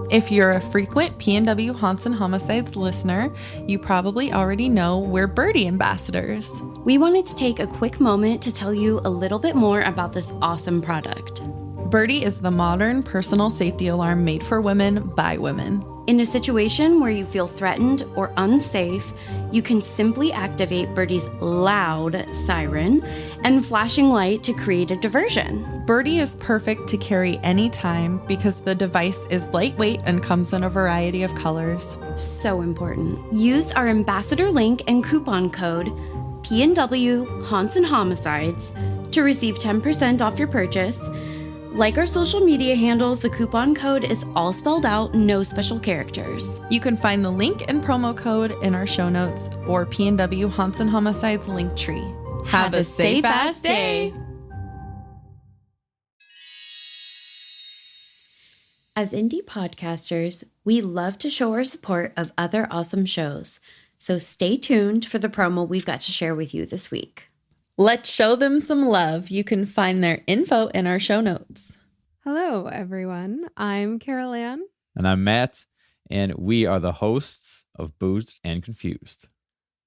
If you're a frequent PNW Haunts and Homicides listener, you probably already know we're Birdie ambassadors. We wanted to take a quick moment to tell you a little bit more about this awesome product. Birdie is the modern personal safety alarm made for women by women. In a situation where you feel threatened or unsafe, you can simply activate Birdie's loud siren and flashing light to create a diversion. Birdie is perfect to carry anytime because the device is lightweight and comes in a variety of colors. So important. Use our ambassador link and coupon code PNW Haunts and Homicides to receive 10% off your purchase. Like our social media handles, the coupon code is all spelled out, no special characters. You can find the link and promo code in our show notes or PNW Haunts and Homicides link tree. Have a safe ass day. As indie podcasters, we love to show our support of other awesome shows. So stay tuned for the promo we've got to share with you this week. Let's show them some love. You can find their info in our show notes. Hello, everyone. I'm Carol Ann. And I'm Matt, and we are the hosts of Boozed and Confused.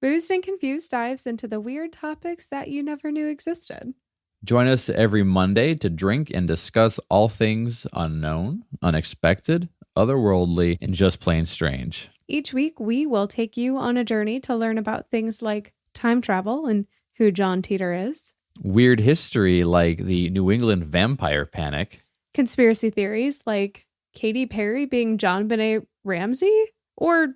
Boozed and Confused dives into the weird topics that you never knew existed. Join us every Monday to drink and discuss all things unknown, unexpected, otherworldly, and just plain strange. Each week, we will take you on a journey to learn about things like time travel and who John Teeter is. Weird history like the New England vampire panic. Conspiracy theories like Katy Perry being John Benet Ramsey or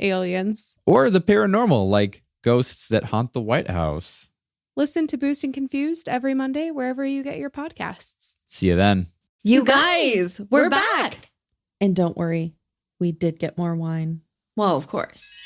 aliens. Or the paranormal like ghosts that haunt the White House. Listen to Boozed and Confused every Monday wherever you get your podcasts. See you then. You guys, we're back. And don't worry, we did get more wine. Well, of course.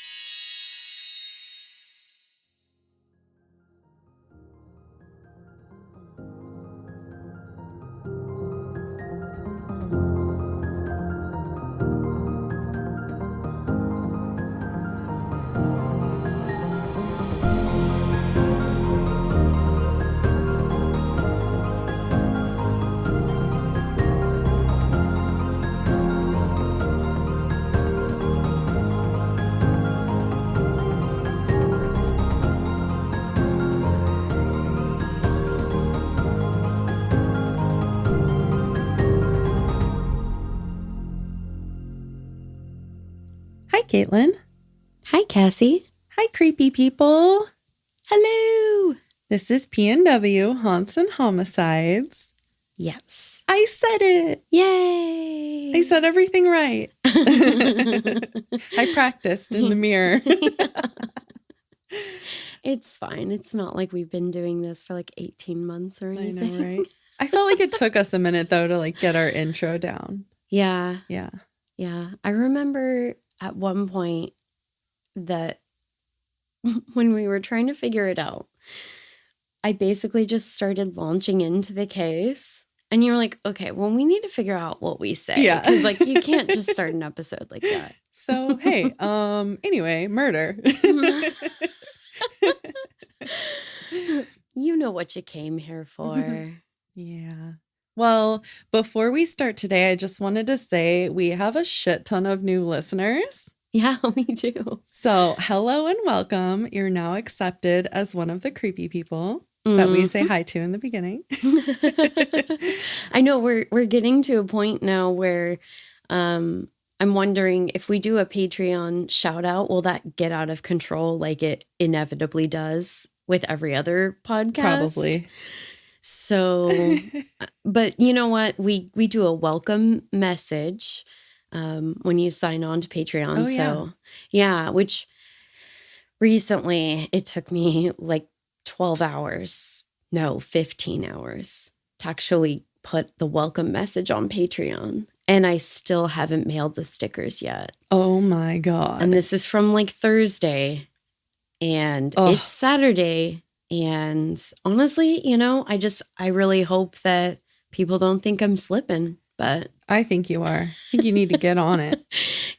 Hi, Caitlin. Hi, Cassie. Hi, creepy people. Hello. This is PNW Haunts and Homicides. Yes. I said it. Yay. I said everything right. I practiced in the mirror. It's fine. It's not like we've been doing this for like 18 months or I anything. know, right? I felt like it took us a minute, though, to like get our intro down. Yeah. Yeah. Yeah. I remember at one point that when we were trying to figure it out, I basically just started launching into the case. And you were like, okay, well, we need to figure out what we say. Yeah. Because like you can't just start an episode like that. So, hey, anyway, murder. You know what you came here for. Yeah. Well, before we start today, I just wanted to say we have a shit ton of new listeners. Yeah, we do. So, hello and welcome. You're now accepted as one of the creepy people that we say hi to in the beginning. I know we're getting to a point now where I'm wondering if we do a Patreon shout out, will that get out of control like it inevitably does with every other podcast? Probably. So, but you know what? We do a welcome message when you sign on to Patreon. Oh, yeah. So, yeah, which recently it took me like 12 hours, no, 15 hours to actually put the welcome message on Patreon. And I still haven't mailed the stickers yet. Oh my God. And this is from like Thursday and it's Saturday. And honestly, you know, I really hope that people don't think I'm slipping, but I think you are. I think you need to get on it.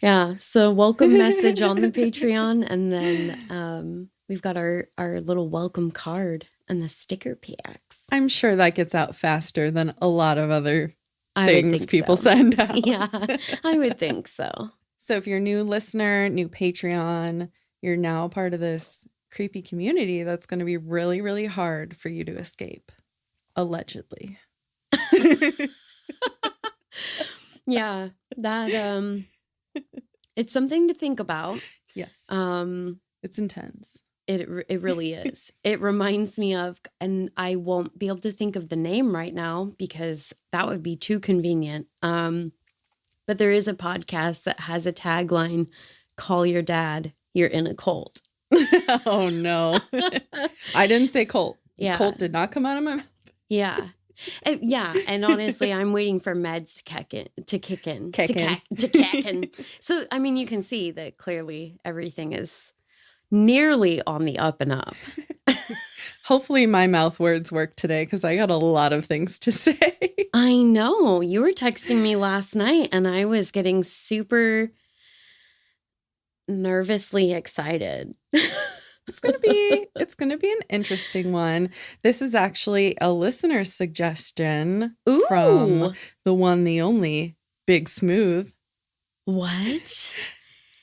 Yeah. So welcome message on the Patreon. And then we've got our little welcome card and the sticker packs. I'm sure that gets out faster than a lot of other I would things think people so. send out. Yeah, I would think so. So if you're a new listener, new Patreon, you're now part of this creepy community that's going to be really, really hard for you to escape. Allegedly. Yeah, that it's something to think about. Yes. Um, It's intense. it really is. It reminds me of, and I won't be able to think of the name right now because that would be too convenient. But there is a podcast that has a tagline, "Call your dad, you're in a cult." Oh, no. I didn't say cult. Yeah. Cult did not come out of my mouth. Yeah. Yeah, and honestly, I'm waiting for meds to kick in. So, I mean, you can see that clearly everything is nearly on the up and up. Hopefully my mouth words work today because I got a lot of things to say. I know. You were texting me last night and I was getting super nervously excited. It's gonna be an interesting one. This is actually a listener suggestion Ooh. from the one, the only Big Smooth. What?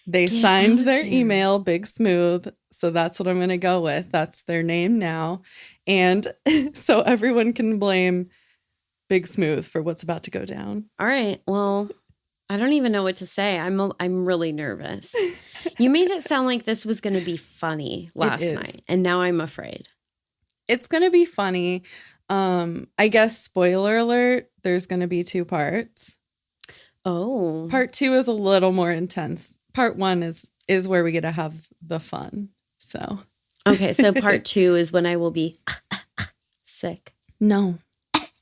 They Get signed out their there. email Big Smooth, so that's what I'm gonna go with. That's their name now, and so everyone can blame Big Smooth for what's about to go down. All right. Well, I don't even know what to say. I'm really nervous. You made it sound like this was going to be funny last is. night, and now I'm afraid. It's gonna be funny. I guess spoiler alert. There's gonna be 2 parts. Oh. Part 2 is a little more intense. Part 1 is where we get to have the fun. So Okay, so part 2 is when I will be sick. no,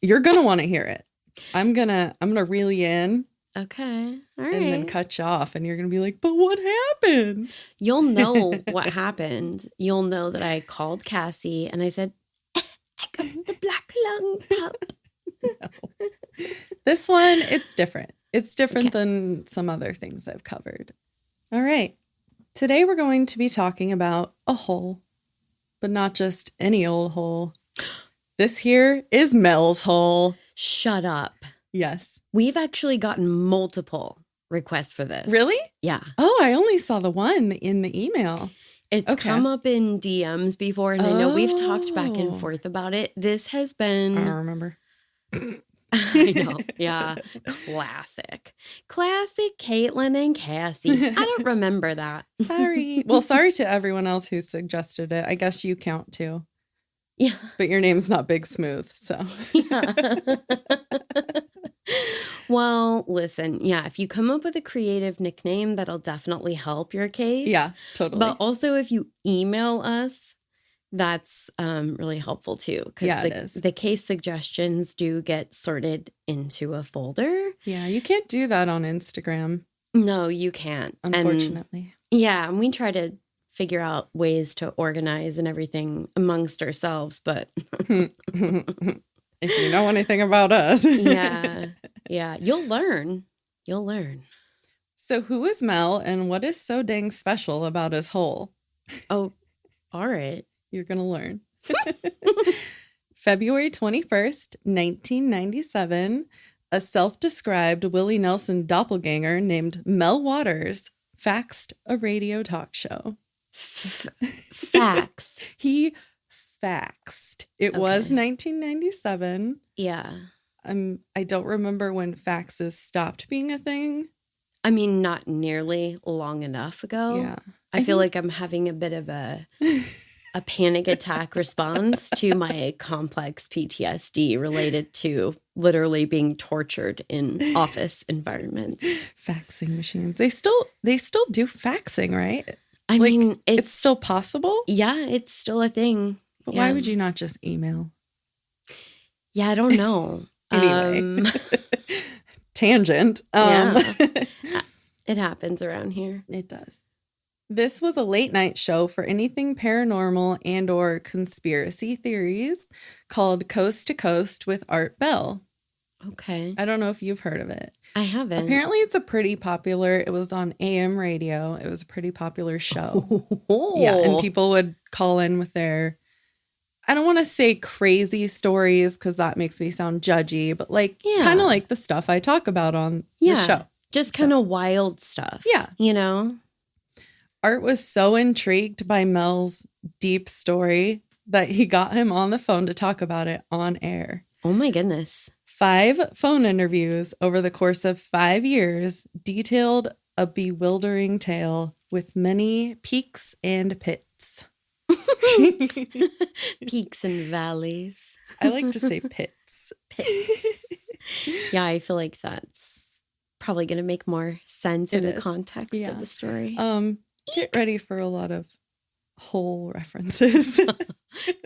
you're gonna want to hear it. I'm gonna reel you in Okay. All right. and then cut you off, and you're gonna be like, "But what happened?" You'll know what happened. You'll know that I called Cassie and I said, I got the black lung pup. This one, it's different. It's different Okay. than some other things I've covered. All right. Today we're going to be talking about a hole, but not just any old hole. This here is Mel's hole. Shut up. Yes. We've actually gotten multiple requests for this. Really? Yeah. Oh, I only saw the one in the email. It's Okay. come up in DMs before, and I know we've talked back Oh. and forth about it. This has I don't been, remember. I know, yeah, classic Caitlin and Cassie. I don't remember that. Sorry. Well, sorry to everyone else who suggested it. I guess you count too. Yeah. But your name's not Big Smooth, so. Well, listen, yeah, if you come up with a creative nickname, that'll definitely help your case. Yeah, totally. But also, if you email us, that's really helpful too. Because Yeah, it is. the case suggestions do get sorted into a folder. Yeah, you can't do that on Instagram, No, you can't. unfortunately. And we try to figure out ways to organize and everything amongst ourselves. But If you know anything about us. yeah, you'll learn. You'll learn. So who is Mel and what is so dang special about his hole? Oh, all right. You're going to learn. February 21st, 1997, a self-described Willie Nelson doppelganger named Mel Waters faxed a radio talk show. Facts. He faxed. It was Okay. 1997. Yeah. I don't remember when faxes stopped being a thing. I mean, not nearly long enough ago. Yeah. I feel like I'm having a bit of a panic attack response to my complex PTSD related to literally being tortured in office environments. Faxing machines. They still do faxing, right? I Like, mean, It's still possible. yeah, it's still a thing. But Yeah. why would you not just email? Yeah, I don't know. Anyway. Tangent. Yeah. It happens around here. It does. This was a late night show for anything paranormal and or conspiracy theories called Coast to Coast with Art Bell. Okay. I don't know if you've heard of it. I haven't. Apparently it's a pretty popular, it was on AM radio. It was a pretty popular show. Yeah, and people would call in with their I don't want to say crazy stories because that makes me sound judgy, but like Yeah. kind of like the stuff I talk about on the show. Just kind of wild stuff. Yeah. You know? Art was so intrigued by Mel's deep story that he got him on the phone to talk about it on air. Oh my goodness. 5 phone interviews over the course of 5 years detailed a bewildering tale with many peaks and pits. Peaks and valleys. I like to say pits. Yeah, I feel like that's probably going to make more sense in It the is. context Yeah. of the story. Get ready for a lot of hole references.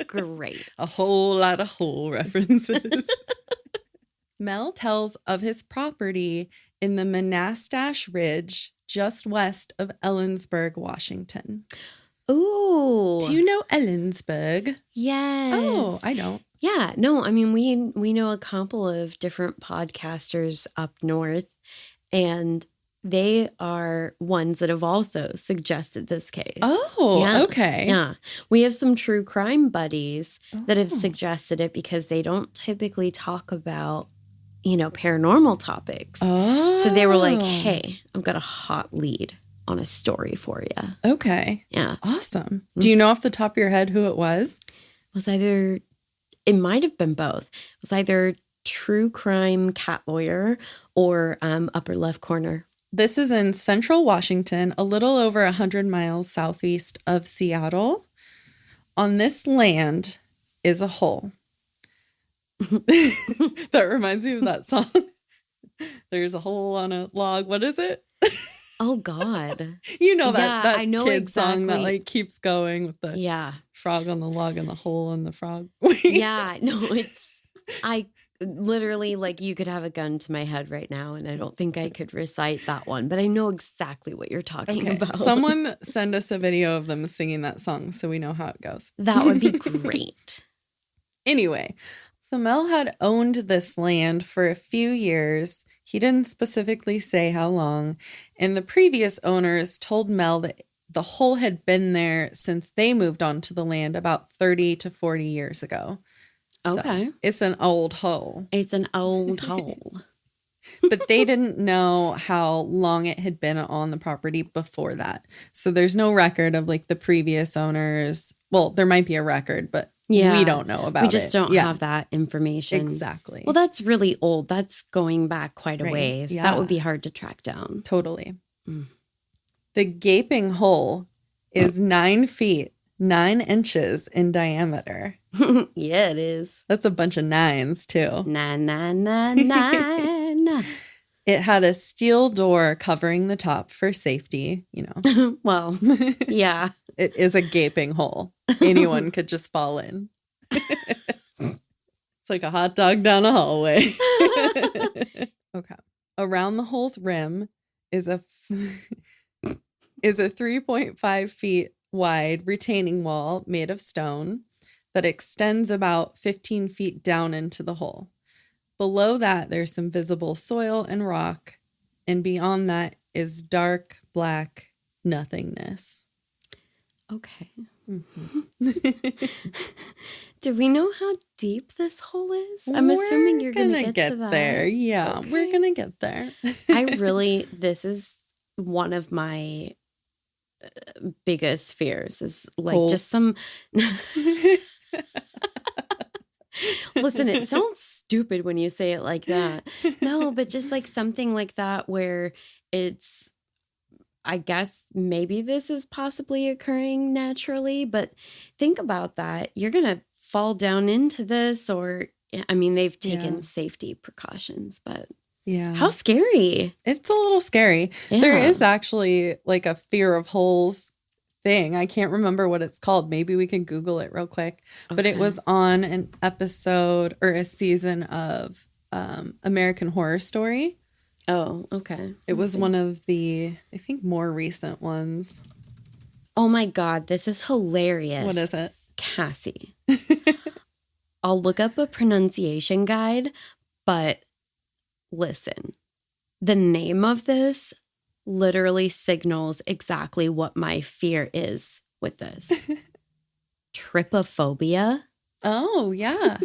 Great. A whole lot of hole references. Mel tells of his property in the Monastash Ridge just west of Ellensburg, Washington. Ooh. Do you know Ellensburg? Yes. Oh, I don't. Yeah, no, I mean we know a couple of different podcasters up north, and they are ones that have also suggested this case. Oh, Yeah. okay. Yeah. We have some true crime buddies that have Oh. suggested it because they don't typically talk about, paranormal topics. Oh. So they were like, "Hey, I've got a hot lead on a story for you." Okay. Yeah. Awesome. Do you know off the top of your head who it was? It might have been both. It was either True Crime Cat Lawyer or Upper Left Corner. This is in central Washington, a little over 100 miles southeast of Seattle. On this land is a hole. That reminds me of that song. There's a hole on a log. What is it? Oh, God. You know Yeah, that I know kid song that exactly. like keeps going with the Yeah. frog on the log and the hole in the frog. Yeah. No, I literally, like, you could have a gun to my head right now, and I don't think I could recite that one, but I know exactly what you're talking Okay. about. Someone send us a video of them singing that song so we know how it goes. That would be great. Anyway, so Mel had owned this land for a few years. He didn't specifically say how long. And the previous owners told Mel that the hole had been there since they moved onto the land about 30 to 40 years ago. So Okay. it's an old hole. It's an old hole. But they didn't know how long it had been on the property before that. So there's no record of like the previous owners. Well, there might be a record, but Yeah. we don't know about it. We just don't have that information. Exactly. Well, that's really old. That's going back quite a Right. ways. Yeah. That would be hard to track down. Totally. Mm. The gaping hole is 9 feet, 9 inches in diameter. Yeah, it is. That's a bunch of nines, too. 99999. It had a steel door covering the top for safety. You know, Well, yeah. it is a gaping hole. Anyone could just fall in. It's like a hot dog down a hallway. Okay. Around the hole's rim is a 3.5 feet wide retaining wall made of stone that extends about 15 feet down into the hole. Below that, there's some visible soil and rock, and beyond that is dark black nothingness. Okay. Mhm. Do we know how deep this hole is? I'm assuming you're going to get to that. there. Yeah, Okay. we're going to get there. This is one of my biggest fears is like Holes. just some. Listen, it sounds stupid when you say it like that. No, but just like something like that where it's, I guess maybe this is possibly occurring naturally, but think about that. You're going to fall down into this, or, I mean, they've taken Yeah. safety precautions, but Yeah. how scary. It's a little scary. There Yeah. is actually like a fear of holes thing. I can't remember what it's called. Maybe we can Google it real quick. But it Okay. was on an episode or a season of American Horror Story. Oh, okay. It was one of the, I think, more recent ones. Oh my God, this is hilarious. What is it? Cassie. I'll look up a pronunciation guide, but listen, the name of this literally signals exactly what my fear is with this. Trypophobia. Oh, yeah.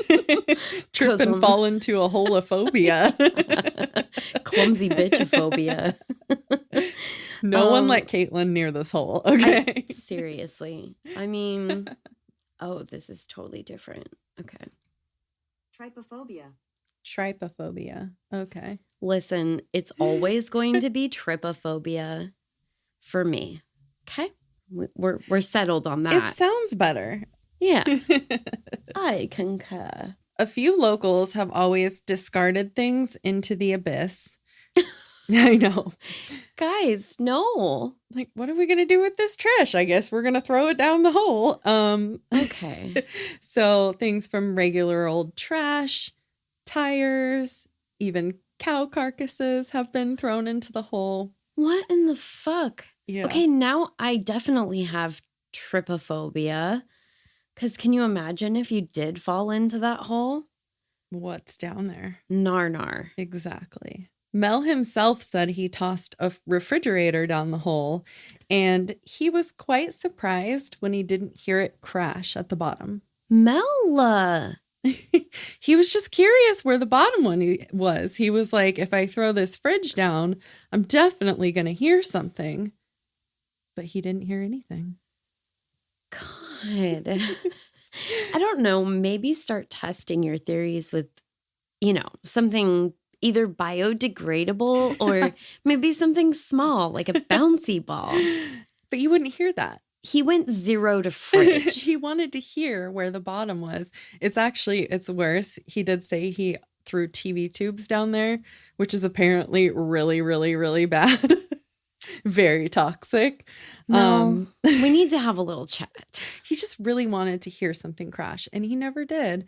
Trip 'Cause and I'm- fall into a holophobia. Clumsy bitchophobia. No one Um, let Caitlin near this hole. Okay. Seriously. I mean, oh, this is totally different. Okay. Trypophobia. Trypophobia. Okay. Listen, it's always going to be trypophobia for me. Okay? We're settled on It that. sounds better. Yeah, I concur. A few locals have always discarded things into the abyss. I know. Guys, no. Like, what are we going to do with this trash? I guess we're going to throw it down the hole. Okay. So things from regular old trash, tires, even cow carcasses have been thrown into the hole. What in the fuck? Yeah. Okay, now I definitely have trypophobia. Because can you imagine if you did fall into that hole? What's down there? Nar. Exactly. Mel himself said he tossed a refrigerator down the hole, and he was quite surprised when he didn't hear it crash at the bottom. Mel. He was just curious where the bottom one was. He was like, if I throw this fridge down, I'm definitely going to hear something. But he didn't hear anything. God. I don't know. Maybe start testing your theories with, something either biodegradable or maybe something small, like a bouncy ball. But you wouldn't hear that. He went 0 to fridge. He wanted to hear where the bottom was. It's worse. He did say he threw TV tubes down there, which is apparently really, really, really bad. Very toxic. No, we need to have a little chat. He just really wanted to hear something crash, and he never did.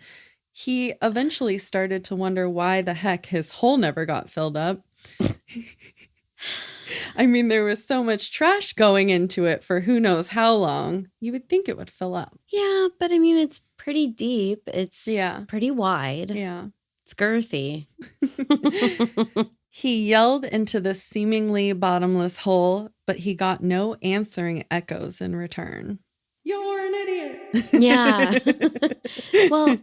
He eventually started to wonder why the heck his hole never got filled up. I mean, there was so much trash going into it for who knows how long. You would think it would fill up. Yeah, but I mean, it's pretty deep. It's pretty wide. Yeah. It's girthy. He yelled into the seemingly bottomless hole, but he got no answering echoes in return. You're an idiot. Yeah. Well,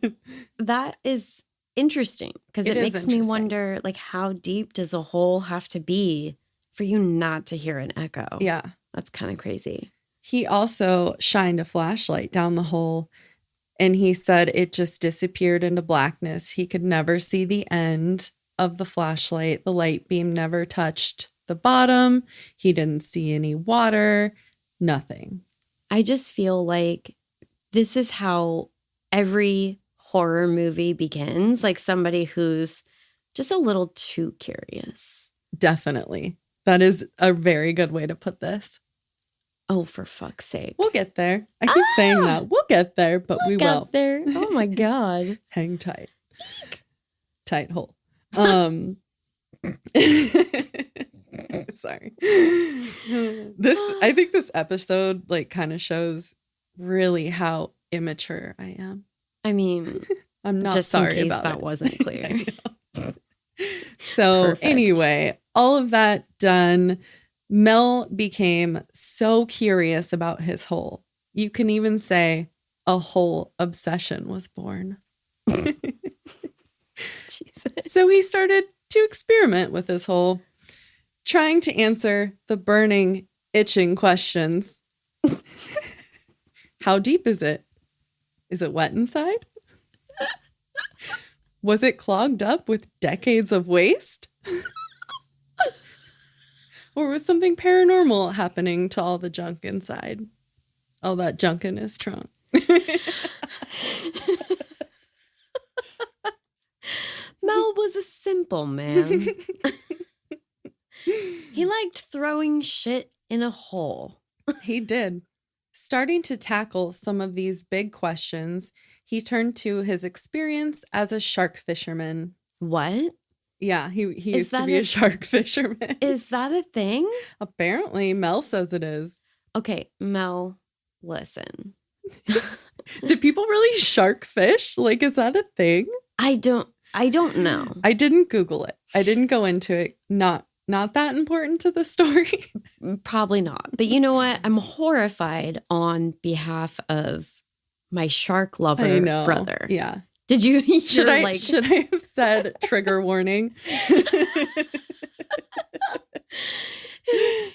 that is interesting because it is makes me interesting. wonder, like, how deep does a hole have to be for you not to hear an echo? Yeah. That's kind of crazy. He also shined a flashlight down the hole, and he said it just disappeared into blackness. He could never see the end of the flashlight. The light beam never touched the bottom. He didn't see any water, nothing. I just feel like this is how every horror movie begins, like somebody who's just a little too curious. Definitely. That is a very good way to put this. Oh, for fuck's sake. We'll get there. I keep saying that. We'll get there, but we will. Get there. Oh my God. Hang tight. Tight hole. Sorry. I think this episode like kind of shows really how immature I am. I mean, I'm not just sorry in case about that it. wasn't clear. So Perfect. anyway, all of that done, Mel became so curious about his hole. You can even say a whole obsession was born. Jesus. So he started to experiment with his hole, trying to answer the burning, itching questions. How deep is it? Is it wet inside? Was it clogged up with decades of waste? Or was something paranormal happening to all the junk inside? All that junk in his trunk. Mel was a simple man. He liked throwing shit in a hole. He did. Starting to tackle some of these big questions, he turned to his experience as a shark fisherman. What? Yeah, he used to that be a a- shark fisherman. Is that a thing? Apparently, Mel says it is. Okay, Mel, listen. Do people really shark fish? Like, is that a thing? I don't know. I didn't Google it. I didn't go into it. Not that important to the story. Probably not. But you know what? I'm horrified on behalf of my shark lover I know. brother. Yeah. Did you? Should you're I have said trigger warning?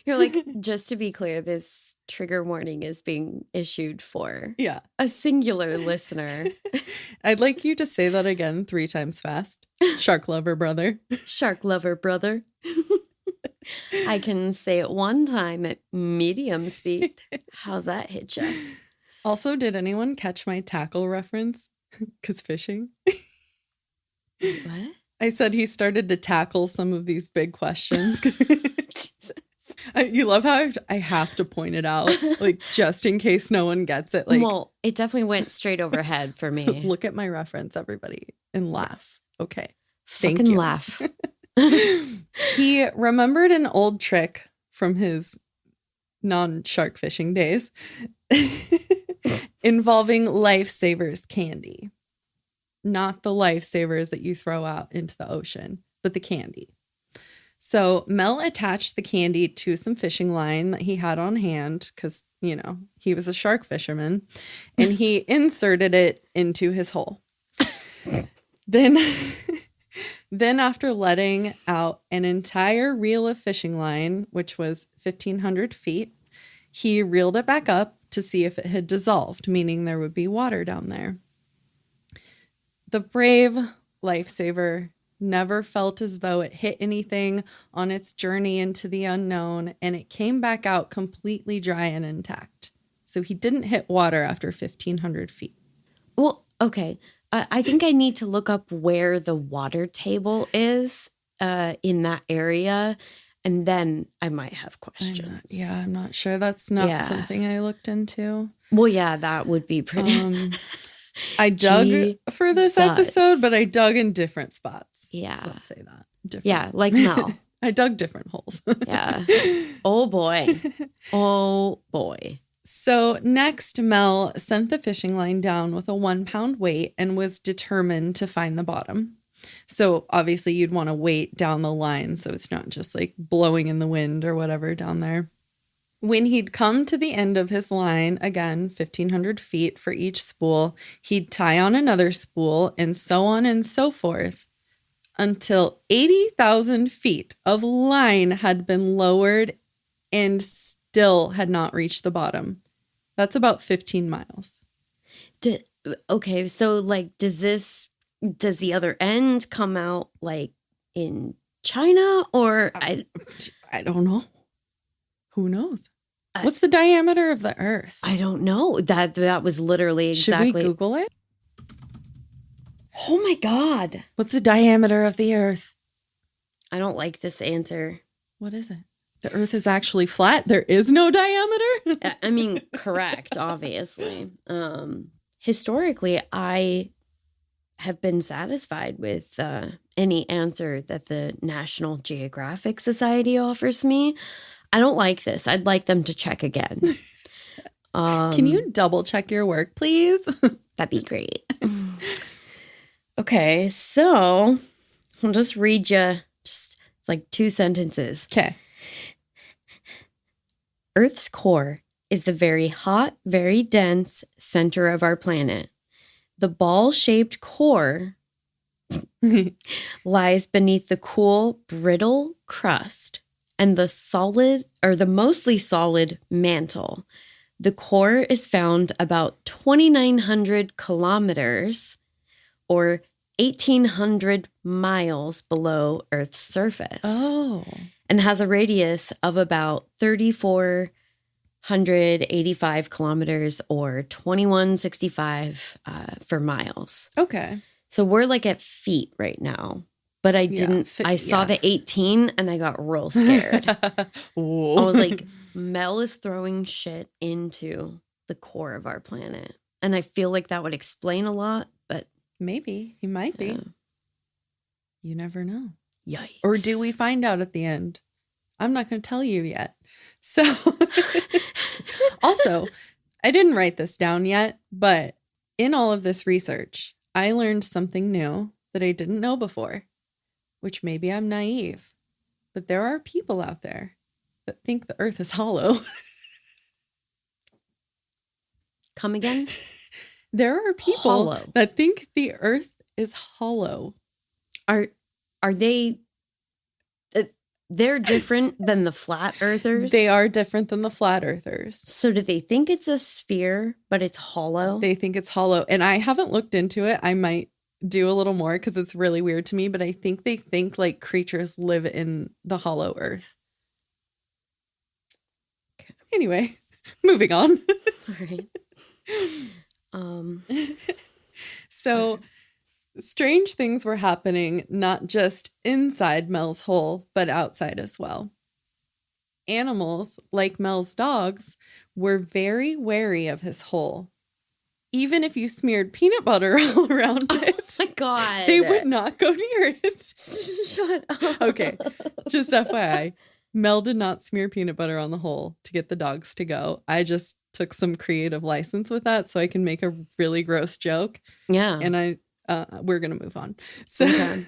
You're like, just to be clear, this trigger warning is being issued for Yeah. a singular listener. I'd like you to say that again 3 times fast. Shark lover brother. Shark lover brother. I can say it one time at medium speed. How's that hit ya? Also, did anyone catch my tackle reference? Because fishing. What? I said he started to tackle some of these big questions. Jesus. You love how I have to point it out, like just in case no one gets it. Like, Well, it definitely went straight overhead for me. look at my reference, everybody, and laugh. Okay. Thank Fucking you. laugh. He remembered an old trick from his non-shark fishing days involving Lifesavers candy. Not the Lifesavers that you throw out into the ocean, but the candy. So Mel attached the candy to some fishing line that he had on hand because, you know, he was a shark fisherman, and he inserted it into his hole. Then after letting out an entire reel of fishing line, which was 1,500 feet, he reeled it back up to see if it had dissolved, meaning there would be water down there. The brave lifesaver never felt as though it hit anything on its journey into the unknown, and it came back out completely dry and intact. So he didn't hit water after 1,500 feet. Well, okay. I think I need to look up where the water table is in that area, and then I might have questions. I'm not sure. That's not something I looked into. Well, yeah, that would be pretty. I dug for this Jesus. episode, but I dug in different spots. Yeah. Let's say that. Different. Yeah, like Mel. I dug different holes. Yeah. Oh, boy. Oh, boy. So next, Mel sent the fishing line down with a 1-pound weight and was determined to find the bottom. So obviously you'd want to weight down the line so it's not just like blowing in the wind or whatever down there. When he'd come to the end of his line, again, 1,500 feet for each spool, he'd tie on another spool and so on and so forth until 80,000 feet of line had been lowered and still had not reached the bottom. That's about 15 miles. Okay, so like, does the other end come out like in China or I don't know. Who knows? What's the diameter of the Earth? I don't know. That was literally exactly. Should we Google it? Oh my God. What's the diameter of the Earth? I don't like this answer. What is it? The Earth is actually flat. There is no diameter. I mean, correct, obviously. Historically, I have been satisfied with any answer that the National Geographic Society offers me. I don't like this. I'd like them to check again. Can you double check your work, please? That'd be great. Okay, so I'll just read you. It's like 2 sentences. Okay. Earth's core is the very hot, very dense center of our planet. The ball-shaped core lies beneath the cool, brittle crust and the solid, or the mostly solid, mantle. The core is found about 2,900 kilometers or 1,800 miles below Earth's surface. Oh. And has a radius of about 3,485 kilometers or 2,165 for miles. Okay. So we're like at feet right now. But I saw the 18 and I got real scared. I was like, Mel is throwing shit into the core of our planet. And I feel like that would explain a lot, but maybe. He might be. Yeah. You never know. Yikes. Or do we find out at the end? I'm not going to tell you yet. So, also, I didn't write this down yet, but in all of this research, I learned something new that I didn't know before, which maybe I'm naive, but there are people out there that think the Earth is hollow. Come again? There are people Hollow. that think the earth is hollow. Are they? They're different than the flat earthers. They are different than the flat earthers. So do they think it's a sphere, but it's hollow? They think it's hollow. And I haven't looked into it. I might do a little more because it's really weird to me, but I think they think like creatures live in the hollow earth. Okay. Anyway, moving on. All right. So strange things were happening, not just inside Mel's hole, but outside as well. Animals, like Mel's dogs, were very wary of his hole. Even if you smeared peanut butter all around it, My God. they would not go near it. Shut up. Okay, just FYI, Mel did not smear peanut butter on the hole to get the dogs to go. I just took some creative license with that so I can make a really gross joke. Yeah. And we're gonna move on. So Okay.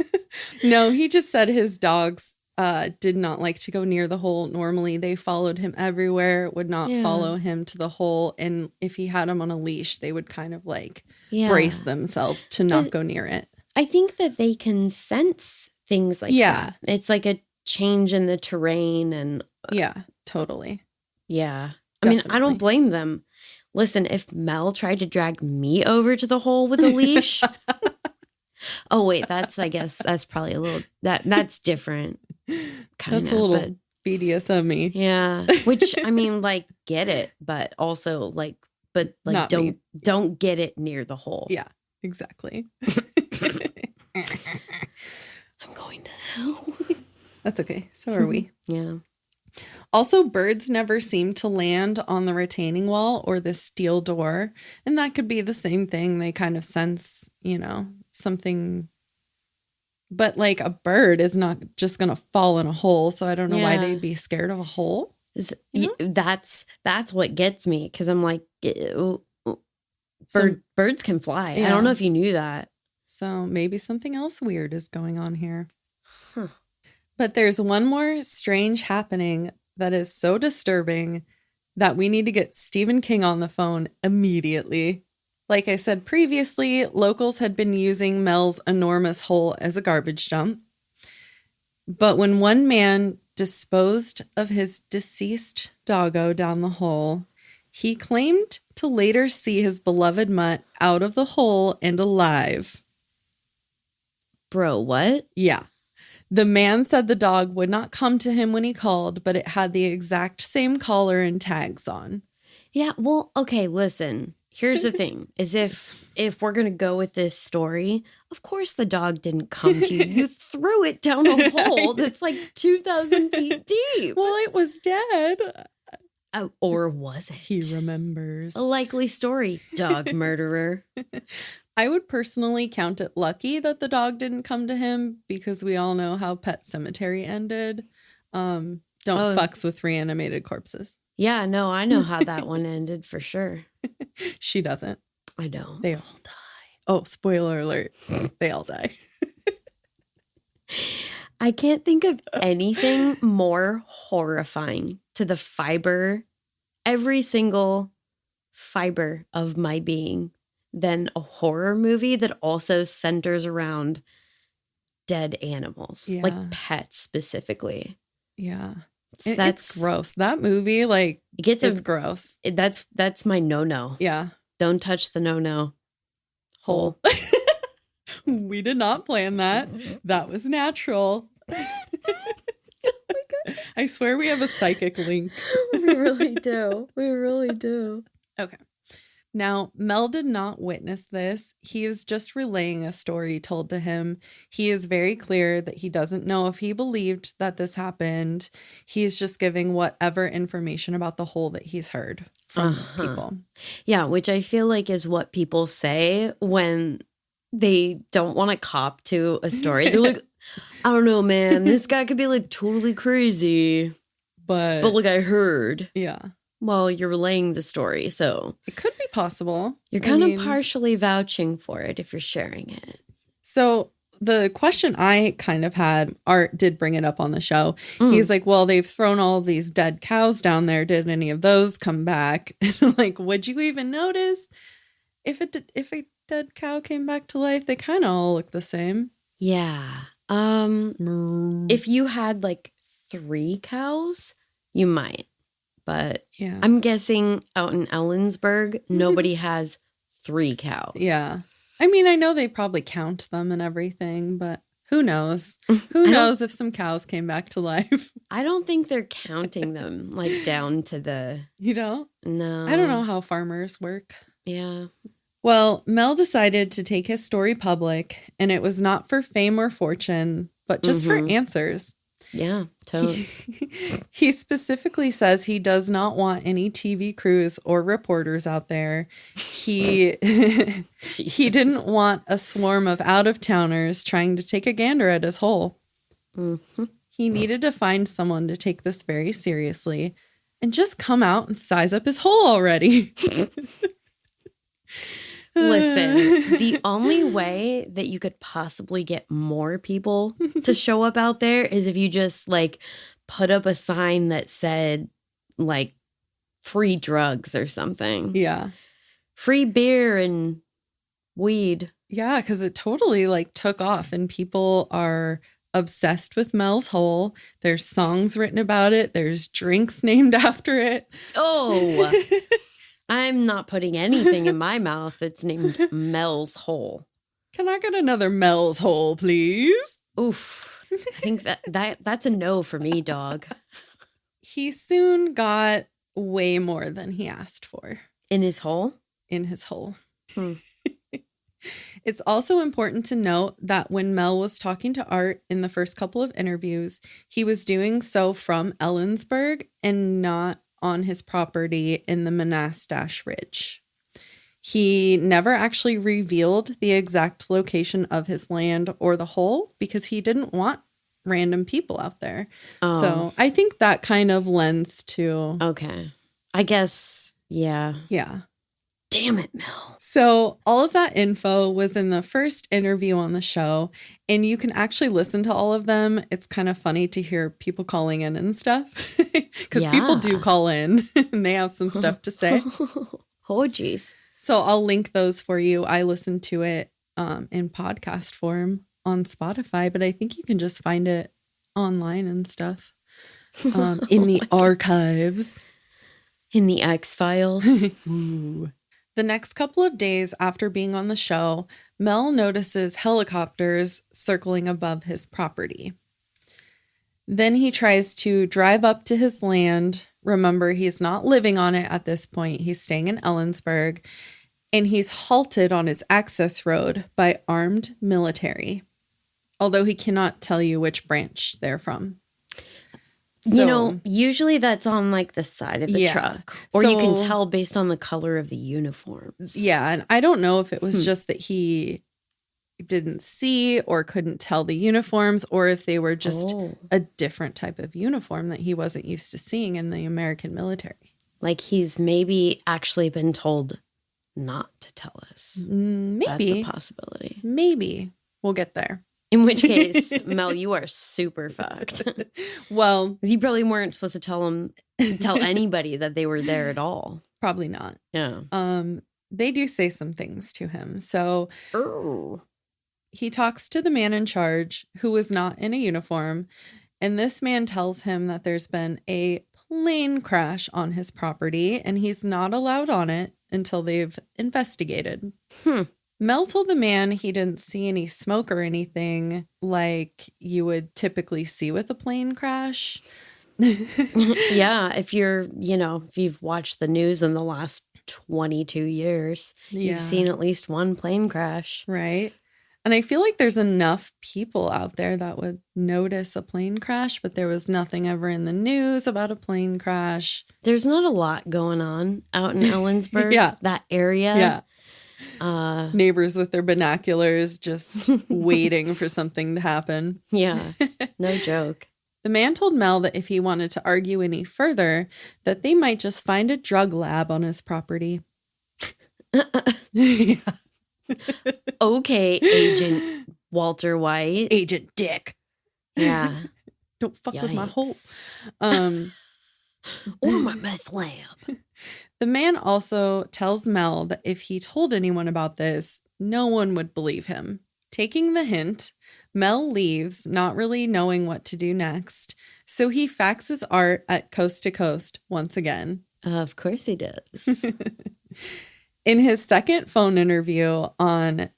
no, he just said his dogs did not like to go near the hole. Normally they followed him everywhere, would not Yeah. follow him to the hole, and if he had him on a leash they would kind of like Yeah. brace themselves to not But- go near it. I think that they can sense things like Yeah. that. It's like a change in the terrain and Yeah, totally. yeah. I mean, I Definitely. don't blame them. Listen, if Mel tried to drag me over to the hole with a leash. Oh wait, I guess that's probably a little that's different. Kind That's a little BDSM-y. yeah. Which I mean, like, get it, but also like Not don't get it near the hole. Yeah, exactly. I'm going to hell. That's okay. So are we. Yeah. Also, birds never seem to land on the retaining wall or the steel door. And that could be the same thing. They kind of sense, something. But like a bird is not just going to fall in a hole. So I don't know why Yeah. they'd be scared of a hole. Yeah. That's what gets me because I'm like, ew, So- birds can fly. I Yeah. don't know if you knew that. So maybe something else weird is going on here. Huh. But there's one more strange happening that is so disturbing that we need to get Stephen King on the phone immediately. Like I said previously, locals had been using Mel's enormous hole as a garbage dump. But when one man disposed of his deceased doggo down the hole, he claimed to later see his beloved mutt out of the hole and alive. Bro, what? Yeah. The man said the dog would not come to him when he called, but it had the exact same collar and tags on. Yeah, well, okay, listen. Here's the thing, is if we're going to go with this story, of course the dog didn't come to you. You threw it down a hole that's like 2,000 feet deep. Well, it was dead. Oh, or was it? He remembers. A likely story, dog murderer. I would personally count it lucky that the dog didn't come to him because we all know how Pet Cemetery ended. Don't fucks with reanimated corpses. Yeah, no, I know how that one ended for sure. She doesn't. I don't. They all die. Oh, spoiler alert. They all die. I can't think of anything more horrifying to the fiber, every single fiber of my being, than a horror movie that also centers around dead animals, Yeah. like pets specifically. Yeah. So It's gross. That movie, like, It gets it's gross. that's my no. Yeah. Don't touch the no hole. We did not plan that. That was natural. I swear we have a psychic link. We really do. We really do. Okay. Now, Mel did not witness this. He is just relaying a story told to him. He is very clear that he doesn't know if he believed that this happened. He's just giving whatever information about the hole that he's heard from people. Yeah, which I feel like is what people say when they don't want to cop to a story. They're like, I don't know, man. This guy could be like totally crazy. But But I heard. yeah, Well, you're relaying the story, so it could be possible. you're I kind mean, of partially vouching for it if you're sharing it. So the question I kind of had, Art did bring it up on the show. Mm. He's like, well, they've thrown all these dead cows down there. Did any of those come back? And I'm like, would you even notice? if a dead cow came back to life, they kind of all look the same. Yeah. Moo. If you had like 3 cows, you might. But Yeah. I'm guessing out in Ellensburg, nobody has 3 cows. Yeah. I mean, I know they probably count them and everything, but who knows? Who don't- knows if some cows came back to life? I don't think they're counting them like down to the. You know? No. I don't know how farmers work. Yeah. Well, Mel decided to take his story public, and it was not for fame or fortune, but just for answers. Yeah. Toads. He specifically says he does not want any TV crews or reporters out there. He he didn't want a swarm of out-of-towners trying to take a gander at his hole. Mhm. He needed to find someone to take this very seriously and just come out and size up his hole already. Listen, the only way that you could possibly get more people to show up out there is if you just like put up a sign that said like free drugs or something. Yeah. Free beer and weed. Yeah, because it totally like took off and people are obsessed with Mel's Hole. There's songs written about it. There's drinks named after it. Oh, I'm not putting anything in my mouth that's named Mel's Hole. Can I get another Mel's Hole, please? Oof. I think that's a no for me, dog. He soon got way more than he asked for In his hole? in his hole. Hmm. It's also important to note that when Mel was talking to Art in the first couple of interviews, he was doing so from Ellensburg and not on his property in the Monastash Ridge. He never actually revealed the exact location of his land or the hole because he didn't want random people out there. Oh. So I think that kind of lends to, Okay. I guess, yeah. yeah. Damn it, Mel. So all of that info was in the first interview on the show, and you can actually listen to all of them. It's kind of funny to hear people calling in and stuff because people do Yeah. call in and they have some stuff to say. Oh, geez. So I'll link those for you. I listened to it in podcast form on Spotify, but I think you can just find it online and stuff in the archives. In the X-Files. Ooh. The next couple of days after being on the show, Mel notices helicopters circling above his property. Then he tries to drive up to his land. Remember, he's not living on it at this point. He's staying in Ellensburg, and he's halted on his access road by armed military, although he cannot tell you which branch they're from. You know, usually that's on like the side of the Yeah. truck. Or you can So- tell based on the color of the uniforms. Yeah, and I don't know if it was just that he didn't see or couldn't tell the uniforms, or if they were just Oh. a different type of uniform that he wasn't used to seeing in the American military. Like he's maybe actually been told not to tell us. That's a Maybe. possibility. Maybe. We'll get there. In which case, Mel, you are super fucked. Well, You probably weren't supposed to tell anybody that they were there at all. probably not. Yeah. They do say some things to him. So Oh. he talks to the man in charge, who was not in a uniform, and this man tells him that there's been a plane crash on his property and he's not allowed on it until they've investigated. Mel told the man he didn't see any smoke or anything like you would typically see with a plane crash. Yeah. If you've watched the news in the last 22 years, Yeah. you've seen at least one plane crash. Right. And I feel like there's enough people out there that would notice a plane crash, but there was nothing ever in the news about a plane crash. There's not a lot going on out in Ellensburg, Yeah. that area. Yeah. Uh, Neighbors with their binoculars just waiting for something to happen. yeah. No joke. The man told Mel that if he wanted to argue any further, that they might just find a drug lab on his property. Yeah. Okay, Agent Walter White. Agent Dick. Yeah. Don't fuck with my hole. Yikes. Or my meth lab. The man also tells Mel that if he told anyone about this, no one would believe him. Taking the hint, Mel leaves, not really knowing what to do next. So he faxes Art at Coast to Coast once again. Of course he does. In his second phone interview on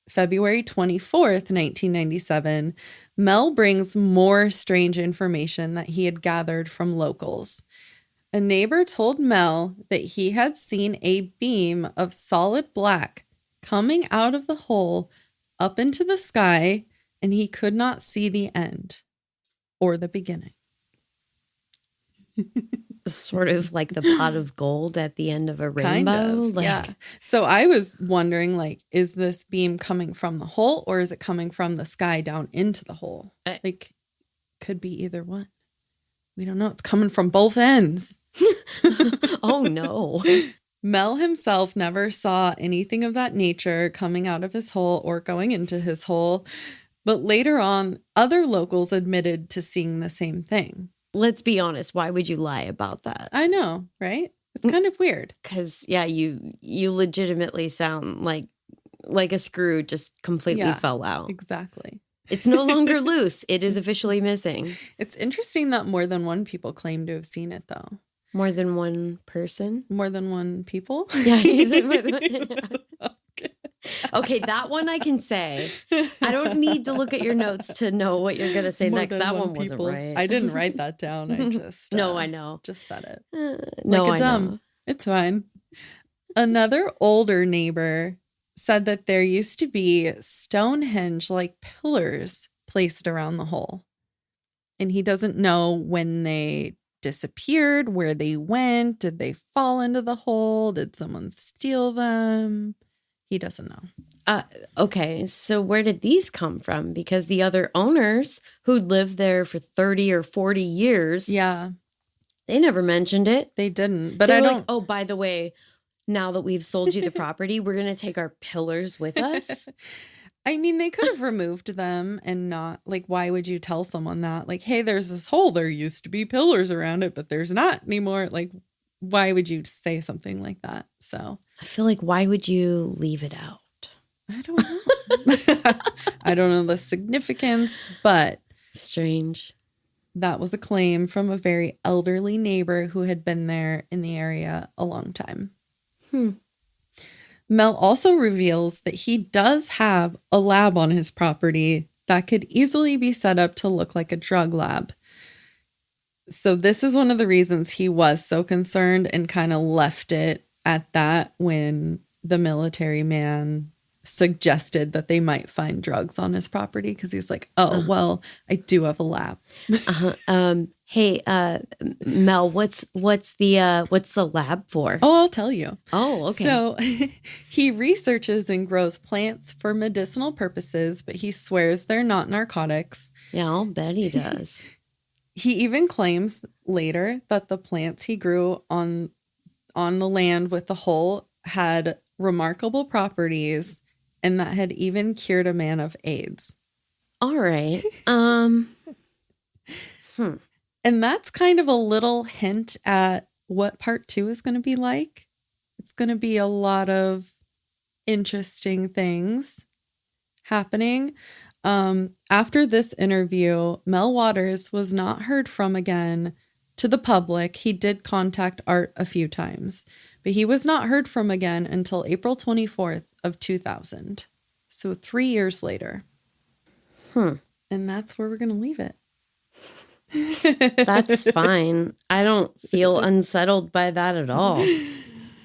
February 24th, 1997, Mel brings more strange information that he had gathered from locals. A neighbor told Mel that he had seen a beam of solid black coming out of the hole up into the sky, and he could not see the end or the beginning. Sort of like the pot of gold at the end of a rainbow. Kind of, like, yeah. So I was wondering, like, is this beam coming from the hole or is it coming from the sky down into the hole? Like, could be either one. We don't know. It's coming from both ends. Oh, no. Mel himself never saw anything of that nature coming out of his hole or going into his hole. But later on, other locals admitted to seeing the same thing. Let's be honest. Why would you lie about that? I know, right? It's kind of weird. Because, yeah, you legitimately sound like a screw just completely fell out. Exactly. It's no longer loose. It is officially missing. It's interesting that more than one people claim to have seen it, though. More than one person? More than one people? Yeah. Okay, that one I can say. I don't need to look at your notes to know what you're going to say More next. than That one one wasn't people. right. I didn't write that down. I just No, I know. just said it. No, Like a I dumb. know. It's fine. Another older neighbor said that there used to be Stonehenge-like pillars placed around the hole. And he doesn't know when they disappeared, where they went. Did they fall into the hole? Did someone steal them? He doesn't know. Okay, so where did these come from? Because the other owners who lived there for 30 or 40 years, Yeah, they never mentioned it. they didn't. But They I were don't. like, oh, by the way, now that we've sold you the property, we're going to take our pillars with us. I mean, they could have removed them and not, like, why would you tell someone that? Like, hey, there's this hole. There used to be pillars around it, but there's not anymore. Like, why would you say something like that? So I feel like, why would you leave it out? I don't know. I don't know the significance, but Strange. that was a claim from a very elderly neighbor who had been there in the area a long time. Mel also reveals that he does have a lab on his property that could easily be set up to look like a drug lab. So this is one of the reasons he was so concerned and kind of left it at that when the military man suggested that they might find drugs on his property, because he's like, oh, well, I do have a lab. Hey, Mel, what's the lab for? Oh, I'll tell you. Oh, okay. So he researches and grows plants for medicinal purposes, but he swears they're not narcotics. Yeah, I'll bet he does. He even claims later that the plants he grew on the land with the hole had remarkable properties and that had even cured a man of AIDS. All right. And that's kind of a little hint at what part 2 is going to be like. It's going to be a lot of interesting things happening. After this interview, Mel Waters was not heard from again to the public. He did contact Art a few times, but he was not heard from again until April 24th of 2000. So 3 years later. And that's where we're going to leave it. That's fine. I don't feel unsettled by that at all.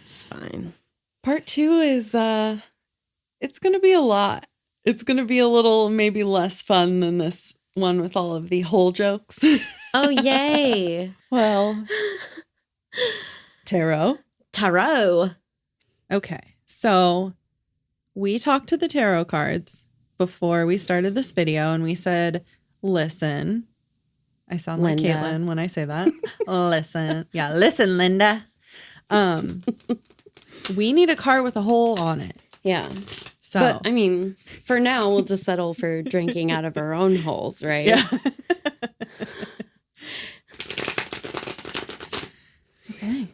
It's fine. Part 2 is it's going to be a lot. It's going to be a little maybe less fun than this one with all of the hole jokes. Oh, yay. Well, tarot. Okay. So we talked to the tarot cards before we started this video and we said, listen, I sound like Linda. Caitlin when I say that. Listen. Yeah, listen, Linda. We need a card with a hole on it. Yeah. So But I mean, for now, we'll just settle for drinking out of our own holes, right? yeah. Okay.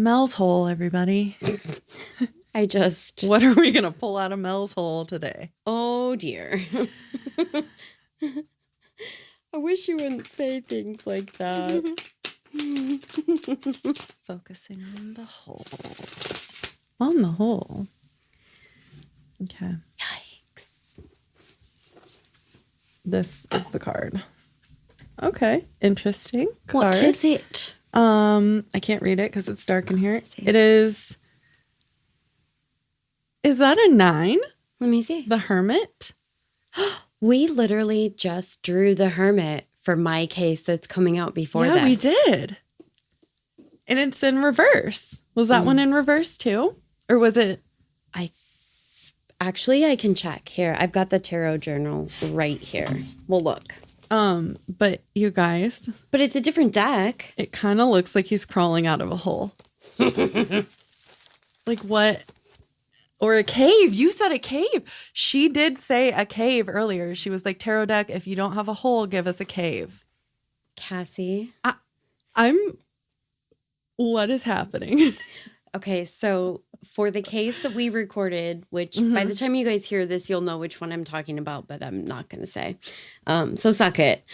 Mel's hole, everybody. I just, What are we going to pull out of Mel's hole today? oh dear. I wish you wouldn't say things like that. Focusing on the hole. On the hole. Okay. Yikes. This is the card. Okay. Interesting card. What is it? I can't read it because it's dark in here. See. It is that a 9? Let me see. The Hermit? We literally just drew the Hermit for my case that's coming out before Yeah, we this. did. And it's in reverse. Was that one in reverse too? Or was it? Actually, I can check. Here, I've got the tarot journal right here. We'll look. But you guys, But it's a different deck. it kind of looks like he's crawling out of a hole. Like what? Or a cave. You said a cave. She did say a cave earlier. She was like, tarot deck, if you don't have a hole, give us a cave. Cassie. What is happening? Okay, so for the case that we recorded, which by the time you guys hear this, you'll know which one I'm talking about, but I'm not going to say. So suck it.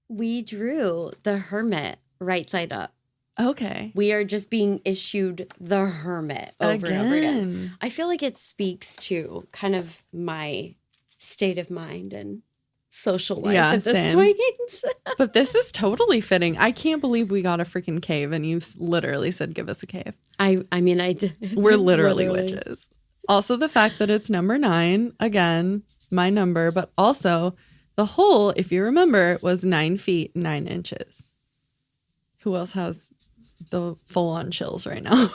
We drew the Hermit right side up. Okay. We are just being issued the Hermit over and over again. I feel like it speaks to kind of my state of mind and social life Yeah, at this same. point. But this is totally fitting. I can't believe we got a freaking cave and you literally said, give us a cave. I mean, I did. We're literally witches. Also, the fact that it's number 9, again, my number, but also the hole, if you remember, was 9 feet, 9 inches. Who else has the full on chills right now?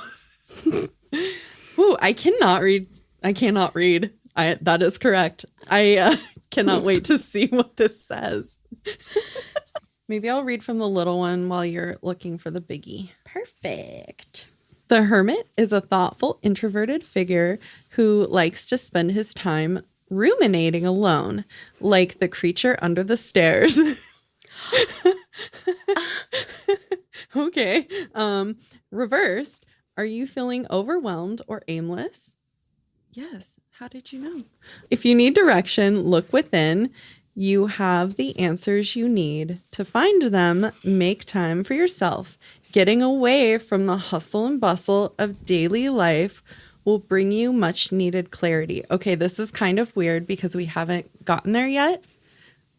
Ooh, I cannot read. That is correct. I cannot wait to see what this says. Maybe I'll read from the little one while you're looking for the biggie. Perfect. The Hermit is a thoughtful, introverted figure who likes to spend his time ruminating alone, like the creature under the stairs. Okay. Reversed, are you feeling overwhelmed or aimless? Yes. How did you know? If you need direction, look within. You have the answers you need. To find them, make time for yourself. Getting away from the hustle and bustle of daily life will bring you much needed clarity. Okay, this is kind of weird because we haven't gotten there yet,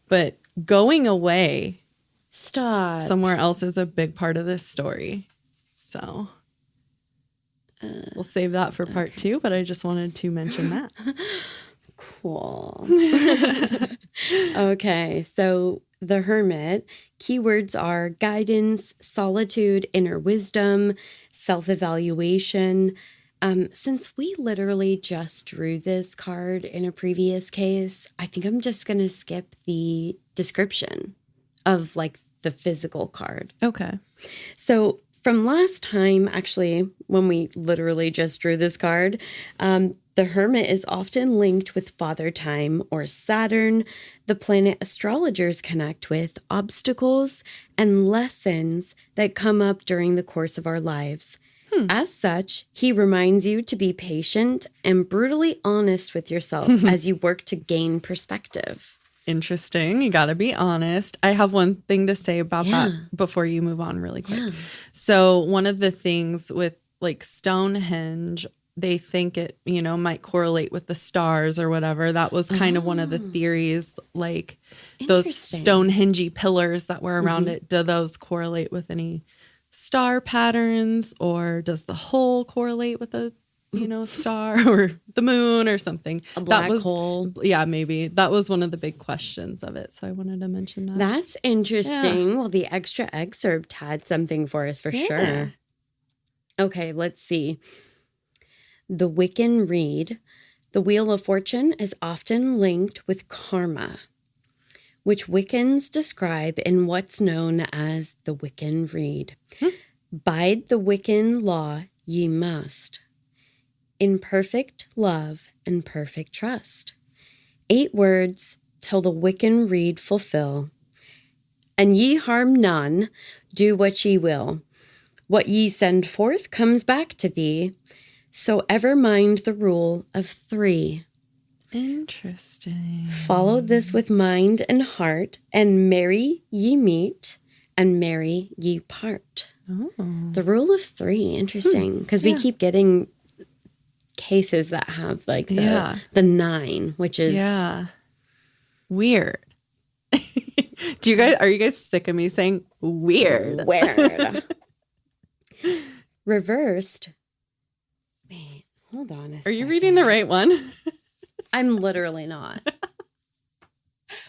but going away Stop. somewhere else is a big part of this story. So we'll save that for part 2, but I just wanted to mention that. Cool. Okay, so the Hermit, keywords are guidance, solitude, inner wisdom, self-evaluation. Since we literally just drew this card in a previous case, I think I'm just going to skip the description of like the physical card. Okay. So from last time, actually, when we literally just drew this card, the Hermit is often linked with Father Time or Saturn, the planet astrologers connect with, obstacles, and lessons that come up during the course of our lives. As such, he reminds you to be patient and brutally honest with yourself as you work to gain perspective. Interesting. You got to be honest. I have one thing to say about that before you move on really quick. Yeah. So one of the things with like Stonehenge, they think it, might correlate with the stars or whatever. That was kind of one of the theories, like those Interesting. Stonehenge pillars that were around it. Do those correlate with any star patterns, or does the hole correlate with a star or the moon or something? A black that was, hole. Yeah, maybe. That was one of the big questions of it. So I wanted to mention that. That's interesting. Well, the extra excerpt had something for us for sure. Okay, let's see. The Wiccan Reed. The Wheel of Fortune is often linked with karma, which Wiccans describe in what's known as the Wiccan Reed. Bide the Wiccan law ye must, in perfect love and perfect trust. 8 words till the Wiccan Reed fulfill. and ye harm none, do what ye will. What ye send forth comes back to thee. So ever mind the rule of 3. Interesting. Follow this with mind and heart, and merry ye meet, and merry ye part. Oh. The rule of 3, interesting, because we keep getting cases that have like the 9, which is weird. Are you guys sick of me saying weird? weird. Reversed. Wait, hold on a second. Are you reading the right one? I'm literally not.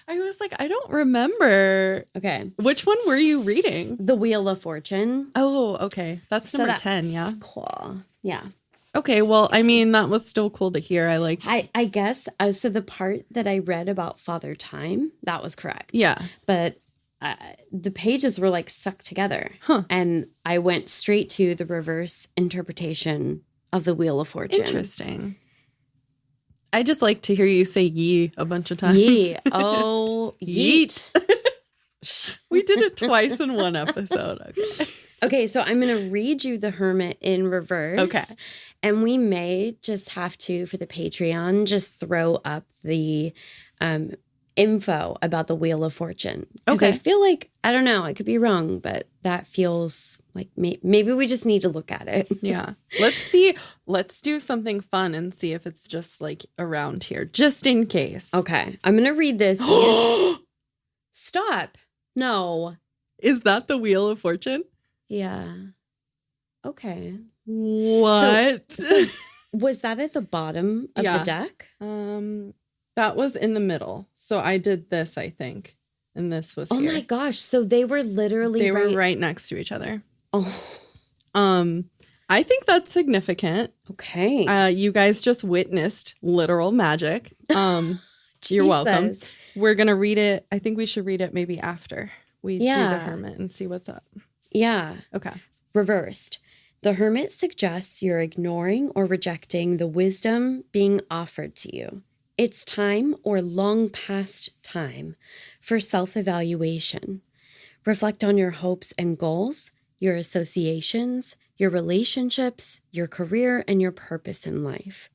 I was like, I don't remember. Okay. Which one were you reading? The Wheel of Fortune. Oh, okay. That's So number that's 10, yeah. cool. Yeah. Okay, well, I mean, that was still cool to hear. I liked. I guess, so the part that I read about Father Time, that was correct. Yeah. But the pages were like stuck together. And I went straight to the reverse interpretation of the Wheel of Fortune. Interesting. I just like to hear you say ye a bunch of times. Yee. Oh, yeet. We did it twice in one episode. Okay. Okay, so I'm going to read you The Hermit in reverse. Okay. And we may just have to, for the Patreon, just throw up the info about the Wheel of Fortune. Because I feel like, I don't know, I could be wrong, but that feels like maybe we just need to look at it. Yeah. Let's see. Let's do something fun and see if it's just like around here, just in case. Okay, I'm going to read this. Stop. No. Is that the Wheel of Fortune? Yeah. Okay. What? Was that at the bottom of the deck? That was in the middle. So I did this, I think. And this was Oh here. my gosh. So they were literally were right next to each other. Oh. I think that's significant. Okay. You guys just witnessed literal magic. You're welcome. Jesus. We're going to read it. I think we should read it maybe after we do the Yeah. Hermit and see what's up. Yeah. Okay. Reversed. The Hermit suggests you're ignoring or rejecting the wisdom being offered to you. It's time, or long past time, for self-evaluation. Reflect on your hopes and goals, your associations, your relationships, your career, and your purpose in life.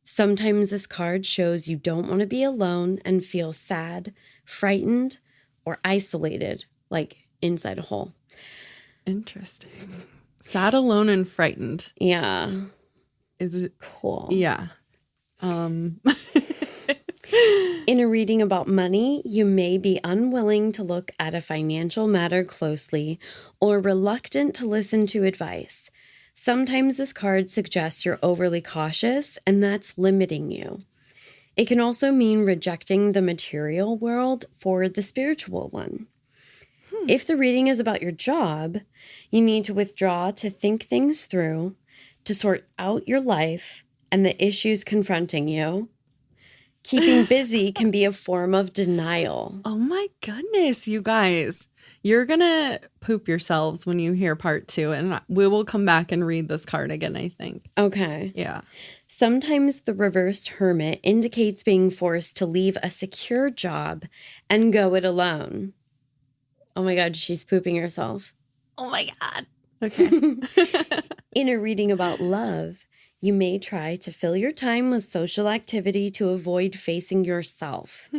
Sometimes this card shows you don't want to be alone and feel sad, frightened, or isolated, like inside a hole. Interesting. Sad, alone, and frightened. Yeah. Is it Cool. Yeah. In a reading about money, you may be unwilling to look at a financial matter closely or reluctant to listen to advice. Sometimes this card suggests you're overly cautious, and that's limiting you. It can also mean rejecting the material world for the spiritual one. If the reading is about your job, you need to withdraw to think things through, to sort out your life and the issues confronting you. Keeping busy can be a form of denial. Oh my goodness, you guys. You're going to poop yourselves when you hear part 2, and we will come back and read this card again, I think. Okay. Yeah. Sometimes the reversed hermit indicates being forced to leave a secure job and go it alone. Oh my God, she's pooping herself. Oh my God. Okay. In a reading about love, you may try to fill your time with social activity to avoid facing yourself.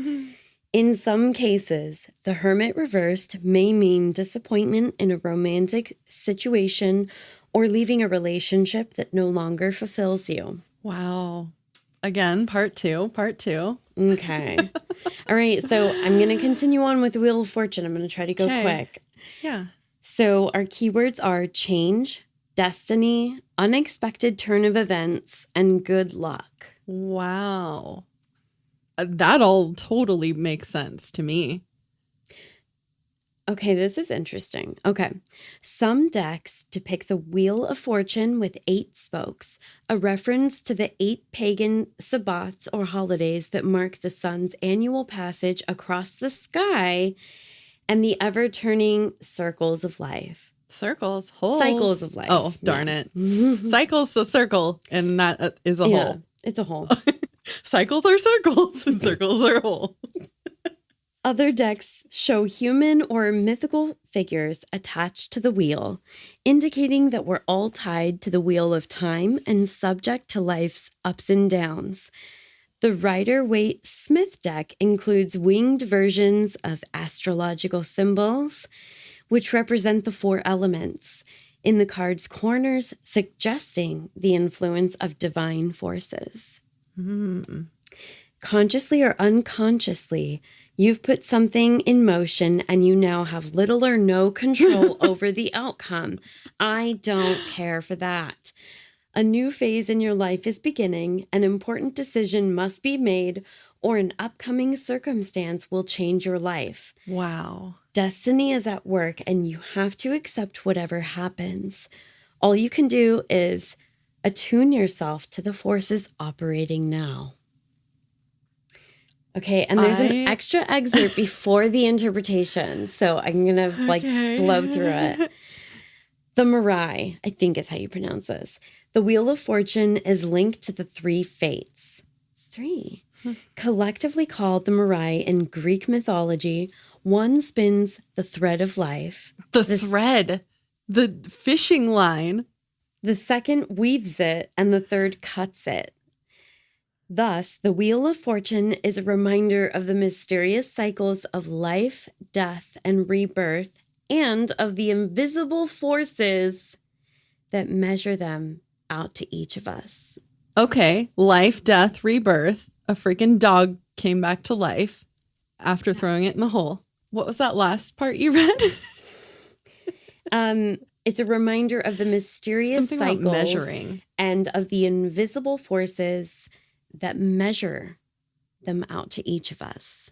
In some cases, the hermit reversed may mean disappointment in a romantic situation or leaving a relationship that no longer fulfills you. Wow. Again, part 2. Okay. All right. So I'm going to continue on with Wheel of Fortune. I'm going to try to go Okay. quick. Yeah. So our keywords are change, destiny, unexpected turn of events, and good luck. Wow. That all totally makes sense to me. Okay, this is interesting. Okay. Some decks depict the Wheel of Fortune with 8 spokes, a reference to the 8 pagan sabbats or holidays that mark the sun's annual passage across the sky and the ever-turning circles of life. Circles, holes. Cycles of life. Oh, darn Yeah. it. Cycles a circle, and that is a Yeah, hole. it's a hole. Cycles are circles, and circles are holes. Other decks show human or mythical figures attached to the wheel, indicating that we're all tied to the wheel of time and subject to life's ups and downs. The Rider-Waite-Smith deck includes winged versions of astrological symbols, which represent the 4 elements, in the card's corners, suggesting the influence of divine forces. Consciously or unconsciously, you've put something in motion and you now have little or no control over the outcome. I don't care for that. A new phase in your life is beginning, an important decision must be made, or an upcoming circumstance will change your life. Wow. Destiny is at work and you have to accept whatever happens. All you can do is attune yourself to the forces operating now. Okay, and there's an extra excerpt before the interpretation, so I'm going to blow through it. The Mirai, I think is how you pronounce this. The Wheel of Fortune is linked to the 3 fates. 3. Collectively called the Mirai in Greek mythology, one spins the thread of life. The thread, the fishing line. The second weaves it, and the third cuts it. Thus, the Wheel of Fortune is a reminder of the mysterious cycles of life, death, and rebirth, and of the invisible forces that measure them out to each of us. Okay, life, death, rebirth. A freaking dog came back to life after throwing it in the hole. What was that last part you read? It's a reminder of the mysterious Something about cycles measuring. and of the invisible forces that measure them out to each of us.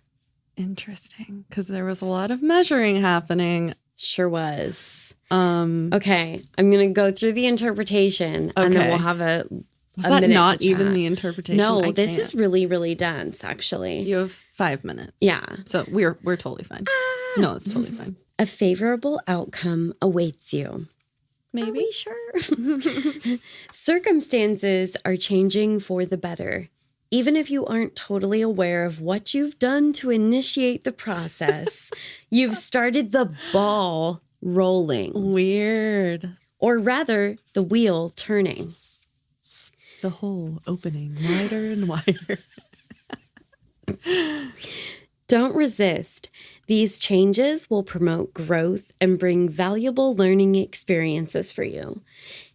Interesting, because there was a lot of measuring happening. Sure was. Okay, I'm going to go through the interpretation and then Okay. we'll have a Was a that minute not to even chat. the interpretation? No, I this can't. is really, really dense, actually. You have 5 minutes. Yeah. So we're totally fine. No, it's totally fine. A favorable outcome awaits you. Maybe. Are we sure? Circumstances are changing for the better. Even if you aren't totally aware of what you've done to initiate the process, you've started the ball rolling, Weird. or rather, the wheel turning. The hole opening wider and wider. Don't resist. These changes will promote growth and bring valuable learning experiences for you.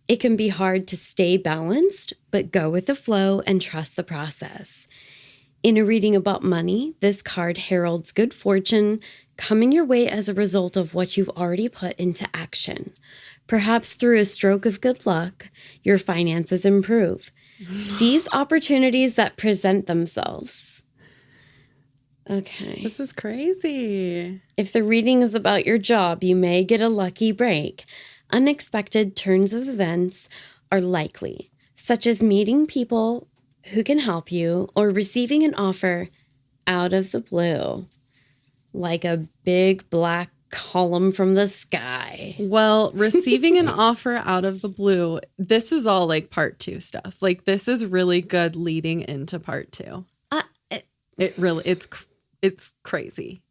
It can be hard to stay balanced, but go with the flow and trust the process. In a reading about money, this card heralds good fortune coming your way as a result of what you've already put into action. Perhaps through a stroke of good luck, your finances improve. Seize opportunities that present themselves. Okay. This is crazy. If the reading is about your job, you may get a lucky break. Unexpected turns of events are likely, such as meeting people who can help you or receiving an offer out of the blue, like a big black column from the sky. Well, receiving an offer out of the blue, this is all like part 2 stuff. Like this is really good leading into part 2. It really, it's crazy.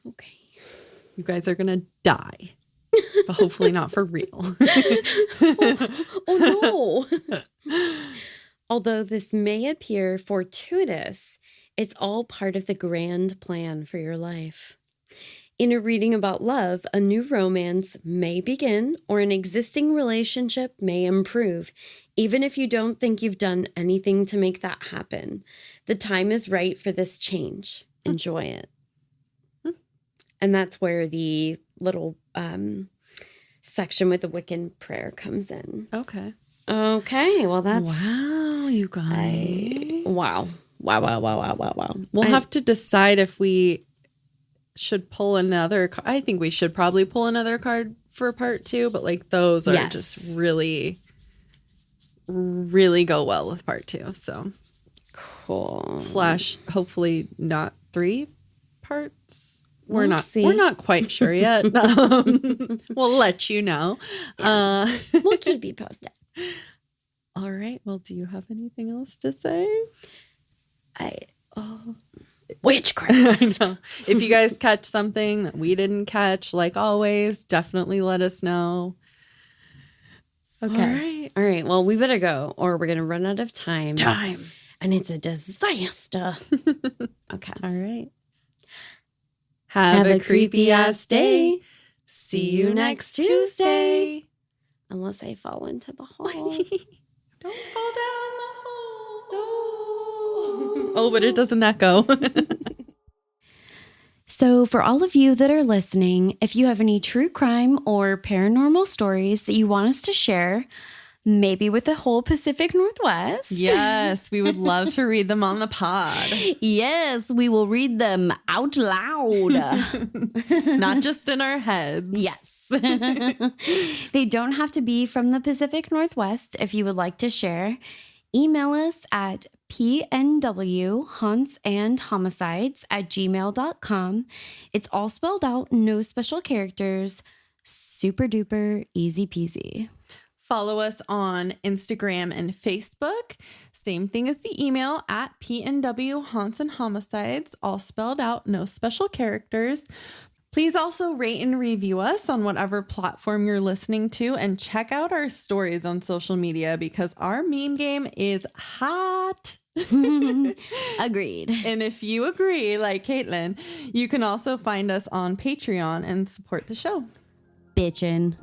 Okay. You guys are going to die, but hopefully not for real. Oh no. Although this may appear fortuitous, it's all part of the grand plan for your life. In a reading about love, a new romance may begin or an existing relationship may improve, even if you don't think you've done anything to make that happen. The time is right for this change. Enjoy it. And that's where the little section with the Wiccan prayer comes in. Okay. Okay, well that's Wow, you guys. wow. We'll have to decide if we should pull another. I think we should probably pull another card for part 2, but like those are Yes. just really, really go well with part 2. So Cool. / hopefully not 3 parts. We'll see. We're not quite sure yet. We'll let you know. We'll keep you posted. All right. Well, do you have anything else to say? Witchcraft. I know. If you guys catch something that we didn't catch, like always, definitely let us know. Okay. All right. Well, we better go or we're going to run out of time. Time. And it's a disaster. Okay. All right. Have a creepy ass day. See you next Tuesday. Unless I fall into the hole. Don't fall down the hole. Oh, but it doesn't echo. So, for all of you that are listening, if you have any true crime or paranormal stories that you want us to share, maybe with the whole Pacific Northwest. Yes, we would love to read them on the pod. Yes, we will read them out loud. Not just in our heads. Yes. They don't have to be from the Pacific Northwest if you would like to share. Email us at pnwhauntsandhomicides@gmail.com. It's all spelled out, no special characters. Super duper easy peasy. Follow us on Instagram and Facebook. Same thing as the email at pnwhauntsandhomicides, all spelled out, no special characters. Please also rate and review us on whatever platform you're listening to, and check out our stories on social media because our meme game is hot. Agreed. And if you agree, like Caitlin, you can also find us on Patreon and support the show. Bitchin'.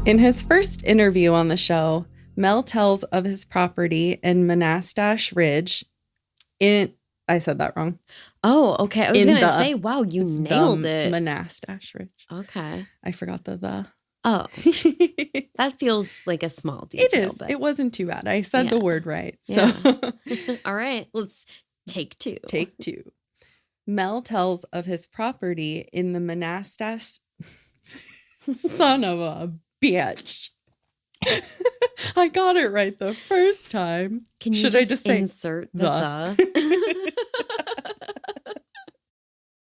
In his first interview on the show, Mel tells of his property in Monastash Ridge. I said that wrong. Oh, okay. I was In going to the- say, wow, you It's nailed the it. Monastash Ridge. Okay. I forgot the. Oh, It that feels like a small detail. is. But... It wasn't too bad. I said the Yeah. word right. So All right. Let's take two. take two. Mel tells of his property in the Monastash. Son of a bitch. I got it right the first time. Can you Should I just say insert the?